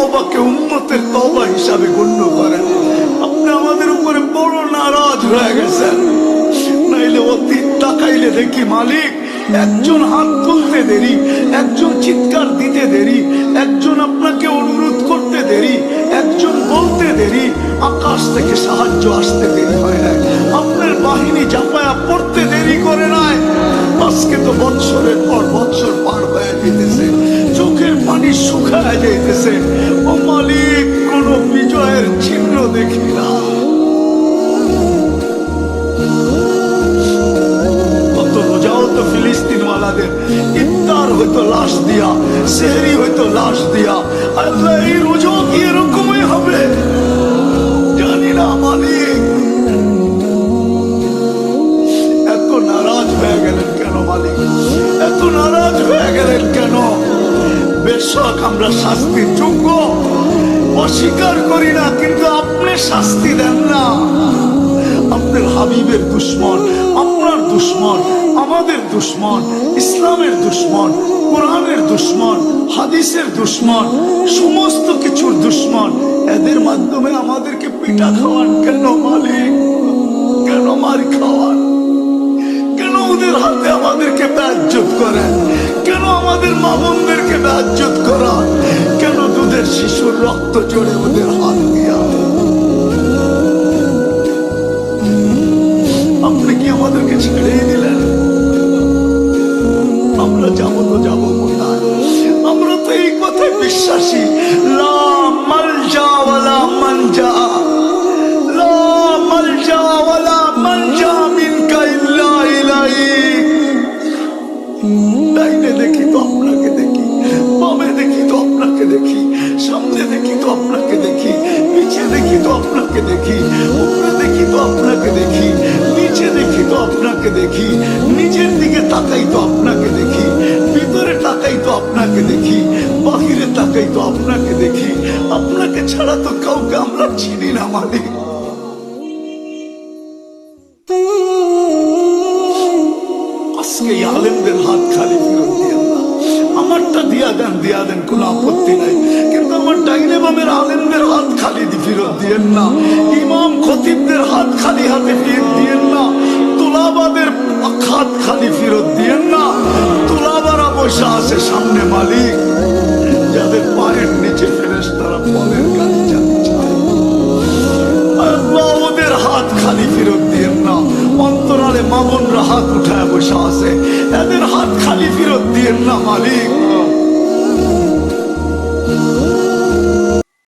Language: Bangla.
তওবাকে উম্মতের তওবা হিসাবে গণ্য করেন। আপনি আমাদের উপরে বড় নারাজ হয়ে গেছেন। নাইলে অতীত তাকাইলে দেখি মালিক, একজন হাত তুলতে দেরি, একজন চিৎকার দিতে দেরি, একজন আপনাকে অনুরোধ করতে দেরি, একজন বলতে দেরি, আকাশ থেকে সাহায্য আসতে দেরি হয় নাই। আপনার বাহিনী জাপায়া পড়তে দেরি করে নাই। আজকে তো বৎসরের পর বৎসর পার হয়ে যেতেছে, চোখের পানি শুকায় যাইতেছে। ও মালিক, কোন বিজয়ের চিহ্ন দেখি না। কত রোজাও তো ফিলিস্তিনওয়ালাদের ইফতার হইতো লাশ দিয়া, সেহরি হইতো লাশ দিয়া। আল্লাহ, এই রোজাও কি এরকমই হবে? জানি না মালিক। এত নারাজ হয়ে গেলেন কেন মালিক? এত নারাজ হয়ে গেলেন কেন? বেশক আমরা শাস্তির যোগ্য, অস্বীকার করি না, কিন্তু আপনি শাস্তি দেন না। আপনার হাবিবের দুশ্মন, আপনার দুশ্মন, আমাদের দুশ্মন, ইসলামের দুশ্মন, কোরআনের দুশ্মন, হাদিসের দুশ্মন, সমস্ত কিছুর দুশ্মন, এদের মাধ্যমে আমাদেরকে পিঠা খাওয়ান কেন মালিক? কেন মার খাওয়ান? কেন ওদের হাতে আমাদেরকে বেইজ্জত করেন? কেন আমাদের মা বোনদেরকে বেইজ্জত করান? কেন দুধের শিশুর রক্ত জড়ে ওদের হাত দিয়া? আপনি কি আমাদেরকে ছেড়েই দিলেন? আমরা যাবো তো যাবো কোথায়? আমরা তো এই কথায় বিশ্বাসী, লা মালজা ওয়ালা মানজা, লা মালজা ওয়ালা মানজা মিনকা ইল্লা ইলাইক। ডাইনে দেখি তো আপনাকে দেখি, বামে দেখি তো আপনাকে দেখি, সামনে দেখি তো আপনাকে দেখি, নিচে দেখি তো আপনাকে দেখি, উপরে দেখি তো আপনাকে দেখি, নিচে দেখি তো আপনাকে দেখি, নিজের দিকে তাকাই তো আপনাকে দেখি, ভিতরে তাকাই তো আপনাকে দেখি, বাহিরে তাকাই তো আপনাকে দেখি। আপনাকে ছাড়া তো কাউকে আমরা চিনি না মালিক। আজকে এই আলেমদের হাত খালি ফেরত দিয়েন না। আমারটা দিয়া দেন, কোনো আপত্তি নাই, কিন্তু আমার ডাইনে বামের আলেমদের হাত খালি ফেরত দিয়েন না। ইমাম খতিবদের হাত খালি হাতে ফেরত দিয়েন না। তুলাবাদের হাত খালি ফেরত দিয়েন না। তুলাবারা বসে আছে সামনে মালিক, যাদের পায়ের নিচে ফেরেশতারা পদের গাড়ি যাচ্ছে। আল্লাহ, ওদের হাত খালি ফেরত দিয়েন না। অন্তরালে মা বোনরা হাত উঠায় বসে আছে, এদের হাত খালি ফেরত দিয়েন না মালিক।